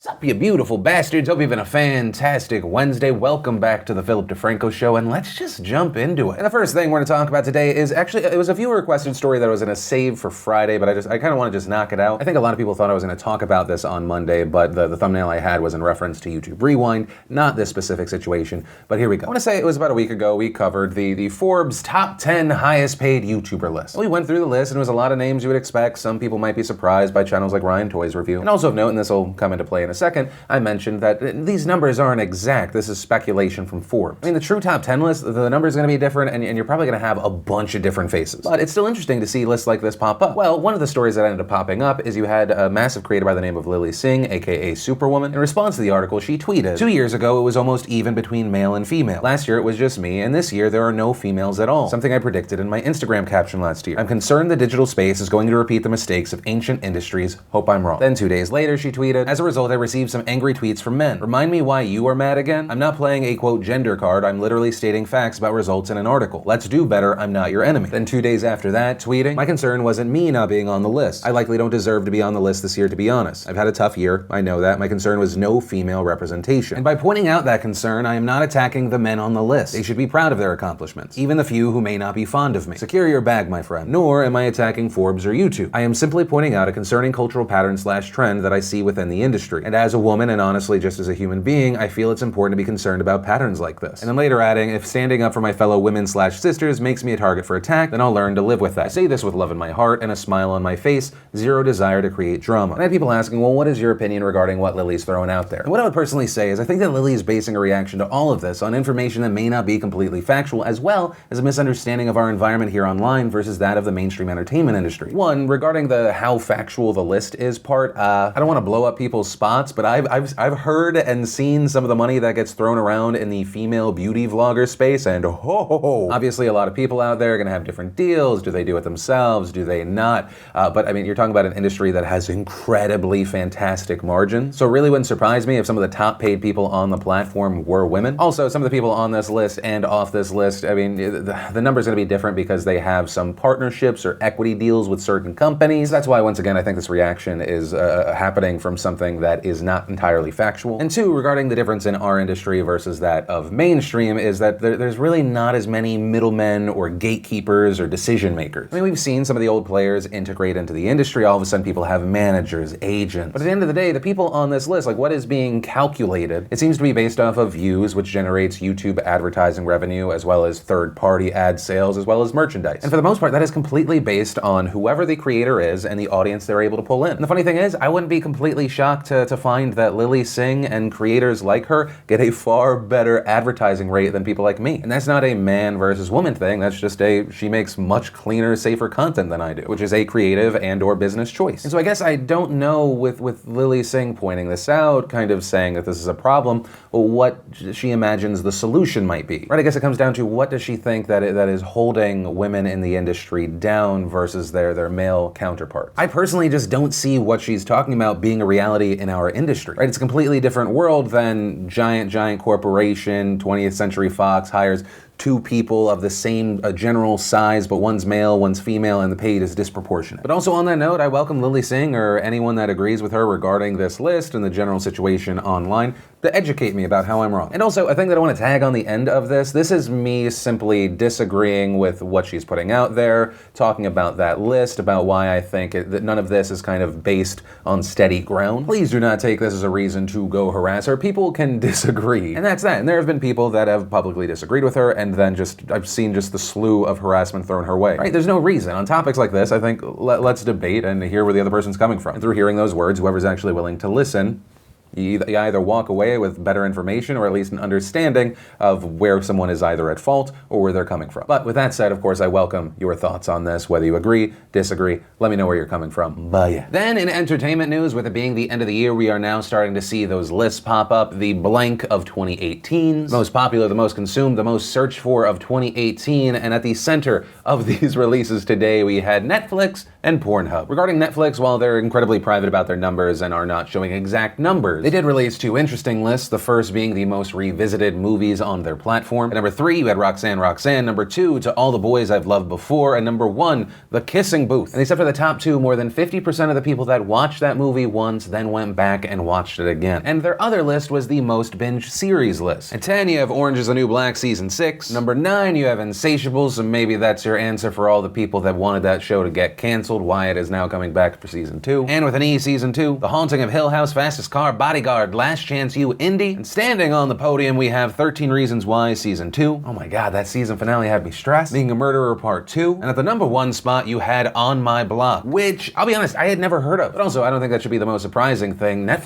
What's up, you beautiful bastards? Hope you're having a fantastic Wednesday. Welcome back to the Philip DeFranco Show, and let's just jump into it. And the first thing we're going to talk about today is actually, it was a viewer requested story that I was going to save for Friday, but I kind of want to just knock it out. I think a lot of people thought I was going to talk about this on Monday, but the thumbnail I had was in reference to YouTube Rewind, not this specific situation, but here we go. I want to say it was about a week ago, we covered the Forbes top 10 highest paid YouTuber list. We went through the list, and it was a lot of names you would expect. Some people might be surprised by channels like Ryan Toys Review. And also of note, and this will come into play in a second, I mentioned that these numbers aren't exact. This is speculation from Forbes. I mean, the true top 10 list, the number is going to be different, and you're probably going to have a bunch of different faces. But it's still interesting to see lists like this pop up. Well, one of the stories that ended up popping up is you had a massive creator by the name of Lilly Singh, aka Superwoman. In response to the article, she tweeted, 2 years ago, it was almost even between male and female. Last year, it was just me, and this year, there are no females at all. Something I predicted in my Instagram caption last year. I'm concerned the digital space is going to repeat the mistakes of ancient industries. Hope I'm wrong. Then 2 days later, she tweeted, as a result, I received some angry tweets from men. Remind me why you are mad again? I'm not playing a quote gender card, I'm literally stating facts about results in an article. Let's do better, I'm not your enemy. Then 2 days after that, tweeting, my concern wasn't me not being on the list. I likely don't deserve to be on the list this year, to be honest. I've had a tough year, I know that. My concern was no female representation. And by pointing out that concern, I am not attacking the men on the list. They should be proud of their accomplishments, even the few who may not be fond of me. Secure your bag, my friend. Nor am I attacking Forbes or YouTube. I am simply pointing out a concerning cultural pattern / trend that I see within the industry. And as a woman, and honestly just as a human being, I feel it's important to be concerned about patterns like this. And then later adding, if standing up for my fellow women / sisters makes me a target for attack, then I'll learn to live with that. I say this with love in my heart and a smile on my face, zero desire to create drama. And I had people asking, well, what is your opinion regarding what Lily's throwing out there? And what I would personally say is I think that Lily is basing a reaction to all of this on information that may not be completely factual, as well as a misunderstanding of our environment here online versus that of the mainstream entertainment industry. One, regarding the how factual the list is part, I don't want to blow up people's spots, but I've heard and seen some of the money that gets thrown around in the female beauty vlogger space, and obviously a lot of people out there are going to have different deals. Do they do it themselves? Do they not? But I mean, you're talking about an industry that has incredibly fantastic margins. So it really wouldn't surprise me if some of the top paid people on the platform were women. Also, some of the people on this list and off this list, I mean, the number's going to be different because they have some partnerships or equity deals with certain companies. That's why, once again, I think this reaction is happening from something that is not entirely factual. And two, regarding the difference in our industry versus that of mainstream, is that there's really not as many middlemen or gatekeepers or decision makers. I mean, we've seen some of the old players integrate into the industry. All of a sudden, people have managers, agents. But at the end of the day, the people on this list, like what is being calculated, it seems to be based off of views, which generates YouTube advertising revenue, as well as third-party ad sales, as well as merchandise. And for the most part, that is completely based on whoever the creator is and the audience they're able to pull in. And the funny thing is, I wouldn't be completely shocked to find that Lilly Singh and creators like her get a far better advertising rate than people like me. And that's not a man versus woman thing, that's just she makes much cleaner, safer content than I do, which is a creative and or business choice. And so I guess I don't know with Lilly Singh pointing this out, kind of saying that this is a problem, what she imagines the solution might be. Right, I guess it comes down to what does she think that is holding women in the industry down versus their male counterparts. I personally just don't see what she's talking about being a reality in our industry. Right, it's a completely different world than giant corporation, 20th Century Fox hires two people of the same general size, but one's male, one's female, and the paid is disproportionate. But also on that note, I welcome Lilly Singh or anyone that agrees with her regarding this list and the general situation online to educate me about how I'm wrong. And also, a thing that I want to tag on the end of this is me simply disagreeing with what she's putting out there, talking about that list, about why I think that none of this is kind of based on steady ground. Please do not take this as a reason to go harass her. People can disagree, and that's that. And there have been people that have publicly disagreed with her, and then I've seen just the slew of harassment thrown her way. Right? There's no reason. On topics like this, I think let's debate and hear where the other person's coming from. And through hearing those words, whoever's actually willing to listen, you either walk away with better information or at least an understanding of where someone is either at fault or where they're coming from. But with that said, of course, I welcome your thoughts on this, whether you agree, disagree, let me know where you're coming from. Bye. Then in entertainment news, with it being the end of the year, we are now starting to see those lists pop up, the blank of 2018's, most popular, the most consumed, the most searched for of 2018, and at the center of these releases today, we had Netflix and Pornhub. Regarding Netflix, while they're incredibly private about their numbers and are not showing exact numbers, they did release two interesting lists, the first being the most revisited movies on their platform. At number 3, you had Roxanne, Roxanne. Number 2, To All the Boys I've Loved Before. And number 1, The Kissing Booth. And except for the top 2, more than 50% of the people that watched that movie once then went back and watched it again. And their other list was the most binge series list. At 10, you have Orange is the New Black Season 6. Number 9, you have Insatiable, so maybe that's your answer for all the people that wanted that show to get canceled, why it is now coming back for Season 2. And with an E, Season 2, The Haunting of Hill House, Fastest Car, Bodyguard, Last Chance U, Indy. And standing on the podium, we have 13 Reasons Why Season 2. Oh my god, that season finale had me stressed. Being a Murderer Part 2. And at the number 1 spot, you had On My Block, which, I'll be honest, I had never heard of. But also, I don't think that should be the most surprising thing. It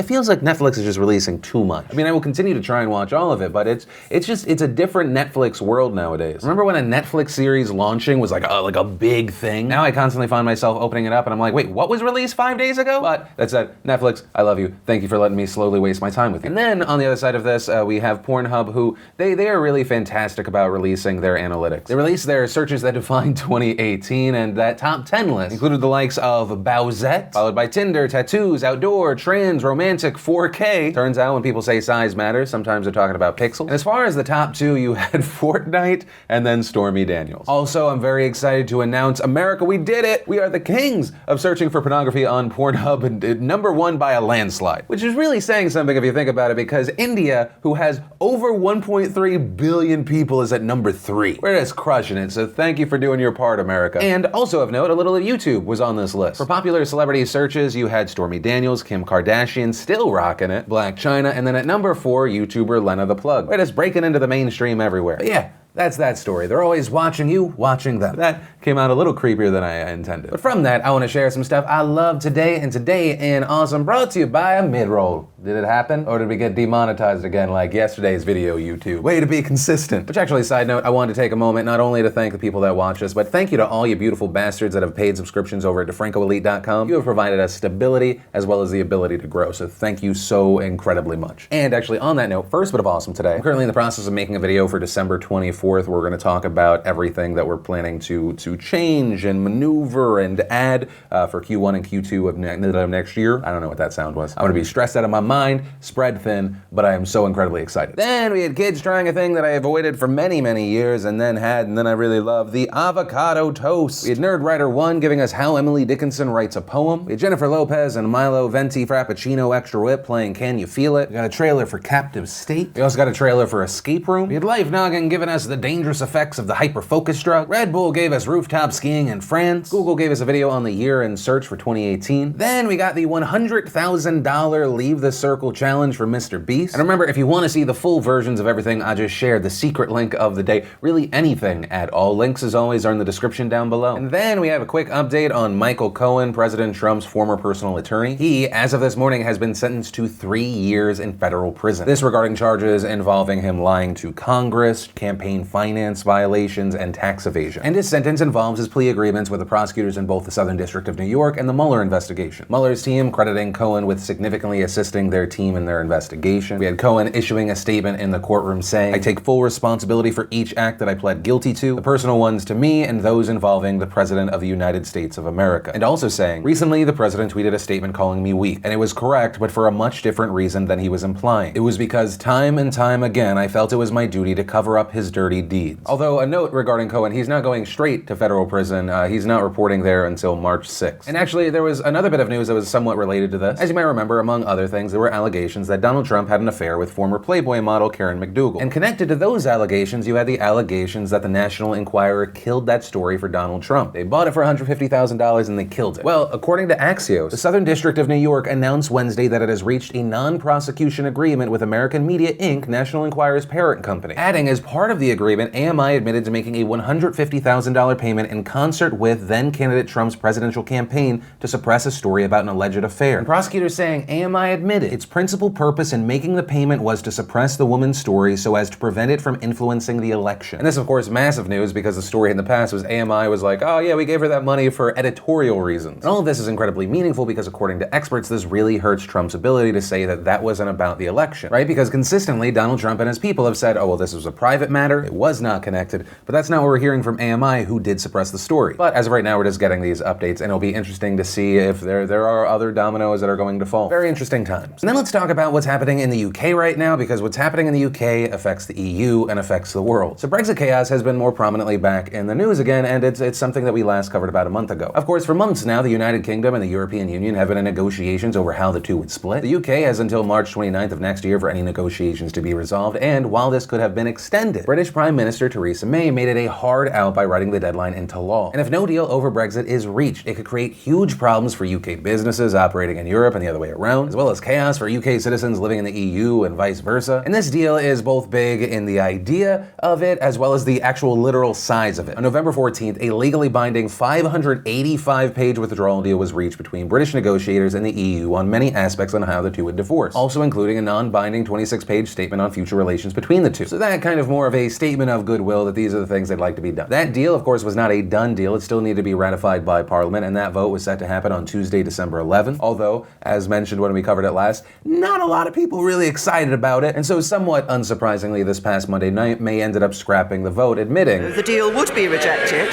feels like Netflix is just releasing too much. I mean, I will continue to try and watch all of it, but it's a different Netflix world nowadays. Remember when a Netflix series launching was like a big thing? Now I constantly find myself opening it up and I'm like, wait, what was released 5 days ago? But that said, Netflix, I love you. Thank you for letting me slowly waste my time with you. And then on the other side of this, we have Pornhub, who they are really fantastic about releasing their analytics. They released their searches that defined 2018, and that top 10 list included the likes of Bowsette, followed by Tinder, tattoos, outdoor, trans, romantic, 4K. Turns out when people say size matters, sometimes they're talking about pixels. And as far as the top 2, you had Fortnite and then Stormy Daniels. Also, I'm very excited to announce, America, we did it! We are the kings of searching for pornography on Pornhub, and number 1 by a landslide. Which is really saying something if you think about it, because India, who has over 1.3 billion people, is at number 3. We're just crushing it, so thank you for doing your part, America. And also of note, a little of YouTube was on this list. For popular celebrity searches, you had Stormy Daniels, Kim Kardashian, still rocking it, Blac Chyna, and then at number 4, YouTuber Lena the Plug. We're just breaking into the mainstream everywhere. But yeah, that's that story. They're always watching you, watching them. That came out a little creepier than I intended. But from that, I want to share some stuff I love today, and today in Awesome brought to you by a mid-roll. Did it happen? Or did we get demonetized again like yesterday's video, YouTube? Way to be consistent. Which actually, side note, I wanted to take a moment not only to thank the people that watch us, but thank you to all you beautiful bastards that have paid subscriptions over at DeFrancoElite.com. You have provided us stability as well as the ability to grow, so thank you so incredibly much. And actually, on that note, first bit of awesome today. I'm currently in the process of making a video for December 24th. We're going to talk about everything that we're planning to change and maneuver and add for Q1 and Q2 of next year. I don't know what that sound was. I'm going to be stressed out of my mind, spread thin, but I am so incredibly excited. Then we had kids trying a thing that I avoided for many, many years and then I really love, the avocado toast. We had Nerd Writer 1 giving us How Emily Dickinson Writes a Poem. We had Jennifer Lopez and Milo Venti Frappuccino Extra Whip playing Can You Feel It? We got a trailer for Captive State. We also got a trailer for Escape Room. We had Life Noggin giving us the dangerous effects of the hyper-focus drug. Red Bull gave us rooftop skiing in France. Google gave us a video on the year in search for 2018. Then we got the $100,000 Leave the Circle challenge for Mr. Beast. And remember, if you want to see the full versions of everything I just shared, the secret link of the day, really anything at all, links as always are in the description down below. And then we have a quick update on Michael Cohen, President Trump's former personal attorney. He, as of this morning, has been sentenced to 3 years in federal prison. This regarding charges involving him lying to Congress, campaign finance violations, and tax evasion. And his sentence involves his plea agreements with the prosecutors in both the Southern District of New York and the Mueller investigation. Mueller's team crediting Cohen with significantly assisting their team in their investigation. We had Cohen issuing a statement in the courtroom saying, "I take full responsibility for each act that I pled guilty to, the personal ones to me and those involving the President of the United States of America." And also saying, "Recently, the President tweeted a statement calling me weak, and it was correct, but for a much different reason than he was implying. It was because time and time again, I felt it was my duty to cover up his dirty deeds." Although a note regarding Cohen, he's not going straight to federal prison. He's not reporting there until March 6th. And actually, there was another bit of news that was somewhat related to this. As you might remember, among other things, there were allegations that Donald Trump had an affair with former Playboy model Karen McDougal. And connected to those allegations, you had the allegations that the National Enquirer killed that story for Donald Trump. They bought it for $150,000 and they killed it. Well, according to Axios, the Southern District of New York announced Wednesday that it has reached a non-prosecution agreement with American Media Inc., National Enquirer's parent company. Adding, as part of the agreement, AMI admitted to making a $150,000 payment in concert with then-candidate Trump's presidential campaign to suppress a story about an alleged affair. And prosecutors saying AMI admitted did. Its principal purpose in making the payment was to suppress the woman's story so as to prevent it from influencing the election. And this, of course, massive news because the story in the past was AMI was like, oh yeah, we gave her that money for editorial reasons. And all of this is incredibly meaningful because according to experts, this really hurts Trump's ability to say that that wasn't about the election, right? Because consistently, Donald Trump and his people have said, oh, well, this was a private matter, it was not connected, but that's not what we're hearing from AMI, who did suppress the story. But as of right now, we're just getting these updates, and it'll be interesting to see if there are other dominoes that are going to fall. Very interesting times. And then let's talk about what's happening in the UK right now, because what's happening in the UK affects the EU and affects the world. So Brexit chaos has been more prominently back in the news again, and it's something that we last covered about a month ago. Of course, for months now, the United Kingdom and the European Union have been in negotiations over how the two would split. The UK has until March 29th of next year for any negotiations to be resolved, and while this could have been extended, British Prime Minister Theresa May made it a hard out by writing the deadline into law. And if no deal over Brexit is reached, it could create huge problems for UK businesses operating in Europe and the other way around, as well as chaos for UK citizens living in the EU and vice versa. And this deal is both big in the idea of it as well as the actual literal size of it. On November 14th, a legally binding 585-page withdrawal deal was reached between British negotiators and the EU on many aspects on how the two would divorce, also including a non-binding 26-page statement on future relations between the two. So that kind of more of a statement of goodwill that these are the things they'd like to be done. That deal, of course, was not a done deal. It still needed to be ratified by Parliament, and that vote was set to happen on Tuesday, December 11th. Although, as mentioned when we covered it last, not a lot of people really excited about it, and so somewhat unsurprisingly, this past Monday night, May ended up scrapping the vote, admitting the deal would be rejected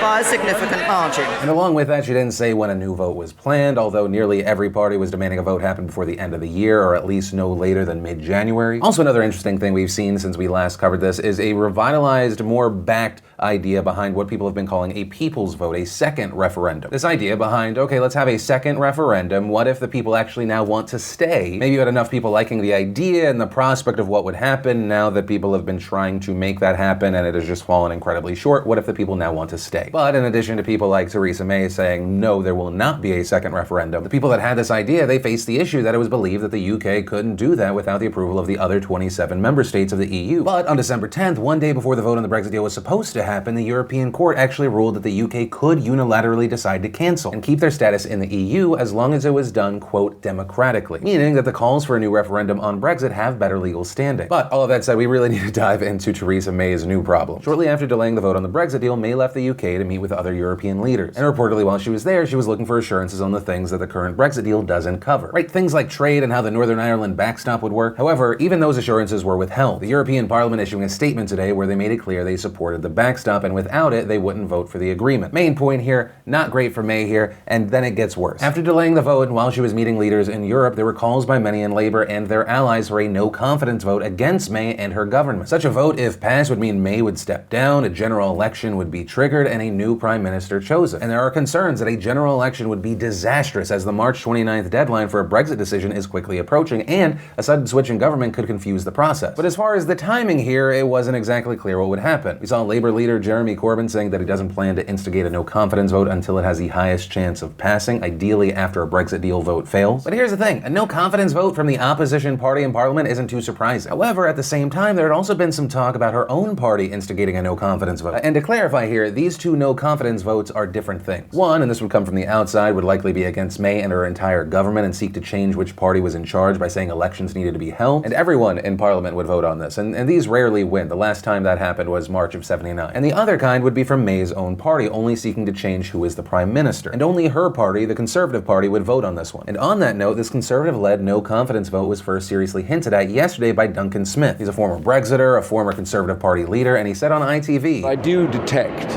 by a significant margin. And along with that, she didn't say when a new vote was planned, although nearly every party was demanding a vote happen before the end of the year, or at least no later than mid-January. Also, another interesting thing we've seen since we last covered this is a revitalized, more backed idea behind what people have been calling a people's vote, a second referendum. This idea behind, okay, let's have a second referendum. What if the people actually now want to stay? Maybe you had enough people liking the idea and the prospect of what would happen now that people have been trying to make that happen and it has just fallen incredibly short. What if the people now want to stay? But in addition to people like Theresa May saying, no, there will not be a second referendum, the people that had this idea, they faced the issue that it was believed that the UK couldn't do that without the approval of the other 27 member states of the EU. But on December 10th, one day before the vote on the Brexit deal was supposed to happen, the European Court actually ruled that the UK could unilaterally decide to cancel and keep their status in the EU as long as it was done, quote, democratically, meaning that the calls for a new referendum on Brexit have better legal standing. But all of that said, we really need to dive into Theresa May's new problem. Shortly after delaying the vote on the Brexit deal, May left the UK to meet with other European leaders. And reportedly while she was there, she was looking for assurances on the things that the current Brexit deal doesn't cover. Right, things like trade and how the Northern Ireland backstop would work. However, even those assurances were withheld. The European Parliament issuing a statement today where they made it clear they supported the backstop, and without it, they wouldn't vote for the agreement. Main point here, not great for May here, and then it gets worse. After delaying the vote and while she was meeting leaders in Europe, there were calls by many in Labour and their allies for a no-confidence vote against May and her government. Such a vote, if passed, would mean May would step down, a general election would be triggered, and a new prime minister chosen. And there are concerns that a general election would be disastrous as the March 29th deadline for a Brexit decision is quickly approaching, and a sudden switch in government could confuse the process. But as far as the timing here, it wasn't exactly clear what would happen. We saw Labour leader Jeremy Corbyn saying that he doesn't plan to instigate a no-confidence vote until it has the highest chance of passing, ideally after a Brexit deal vote fails. But here's the thing, a no-confidence vote from the opposition party in Parliament isn't too surprising. However, at the same time, there had also been some talk about her own party instigating a no-confidence vote. And to clarify here, these two no-confidence votes are different things. One, and this would come from the outside, would likely be against May and her entire government and seek to change which party was in charge by saying elections needed to be held. And everyone in Parliament would vote on this. And these rarely win. The last time that happened was March of '79. And the other kind would be from May's own party, only seeking to change who is the prime minister. And only her party, the Conservative Party, would vote on this one. And on that note, this Conservative-led no-confidence vote was first seriously hinted at yesterday by Duncan Smith. He's a former Brexiter, a former Conservative Party leader, and he said on ITV, I do detect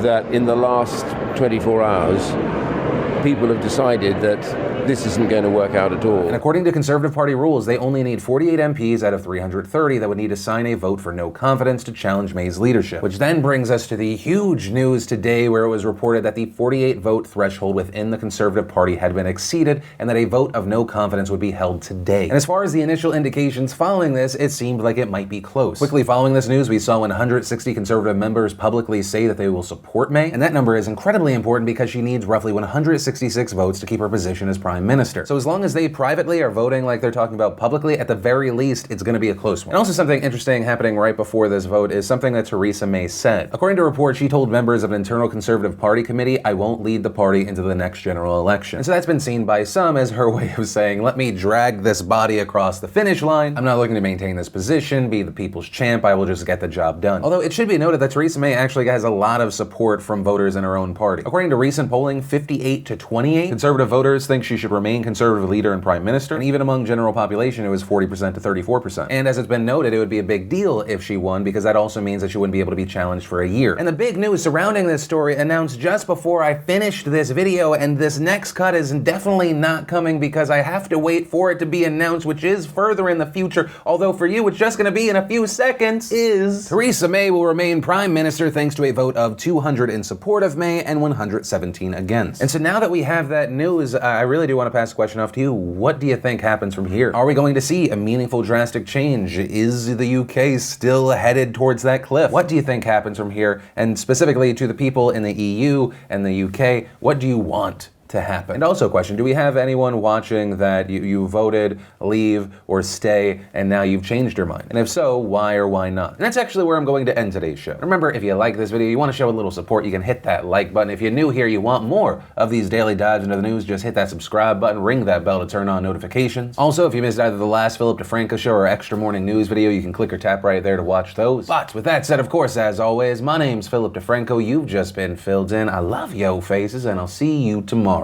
that in the last 24 hours, people have decided that this isn't going to work out at all. And according to Conservative Party rules, they only need 48 MPs out of 330 that would need to sign a vote for no confidence to challenge May's leadership. Which then brings us to the huge news today where it was reported that the 48 vote threshold within the Conservative Party had been exceeded and that a vote of no confidence would be held today. And as far as the initial indications following this, it seemed like it might be close. Quickly following this news, we saw 160 Conservative members publicly say that they will support May, and that number is incredibly important because she needs roughly 166 votes to keep her position as Prime prime minister. So as long as they privately are voting like they're talking about publicly, at the very least, it's going to be a close one. And also something interesting happening right before this vote is something that Theresa May said. According to a report, she told members of an internal Conservative Party committee, "I won't lead the party into the next general election." And so that's been seen by some as her way of saying, let me drag this body across the finish line. I'm not looking to maintain this position, be the people's champ. I will just get the job done. Although it should be noted that Theresa May actually has a lot of support from voters in her own party. According to recent polling, 58 to 28, Conservative voters think she should remain Conservative leader and prime minister. And even among general population, it was 40% to 34%. And as it's been noted, it would be a big deal if she won, because that also means that she wouldn't be able to be challenged for a year. And the big news surrounding this story announced just before I finished this video, and this next cut is definitely not coming because I have to wait for it to be announced, which is further in the future, although for you it's just going to be in a few seconds, is Theresa May will remain prime minister thanks to a vote of 200 in support of May and 117 against. And so now that we have that news, I really do want to pass the question off to you. What do you think happens from here? Are we going to see a meaningful, drastic change? Is the UK still headed towards that cliff? What do you think happens from here? And specifically to the people in the EU and the UK, what do you want to happen? And also a question, do we have anyone watching that you voted, leave, or stay, and now you've changed your mind? And if so, why or why not? And that's actually where I'm going to end today's show. Remember, if you like this video, you want to show a little support, you can hit that like button. If you're new here, you want more of these daily dives into the news, just hit that subscribe button, ring that bell to turn on notifications. Also, if you missed either the last Philip DeFranco show or extra morning news video, you can click or tap right there to watch those. But with that said, of course, as always, my name's Philip DeFranco. You've just been filled in. I love yo faces, and I'll see you tomorrow.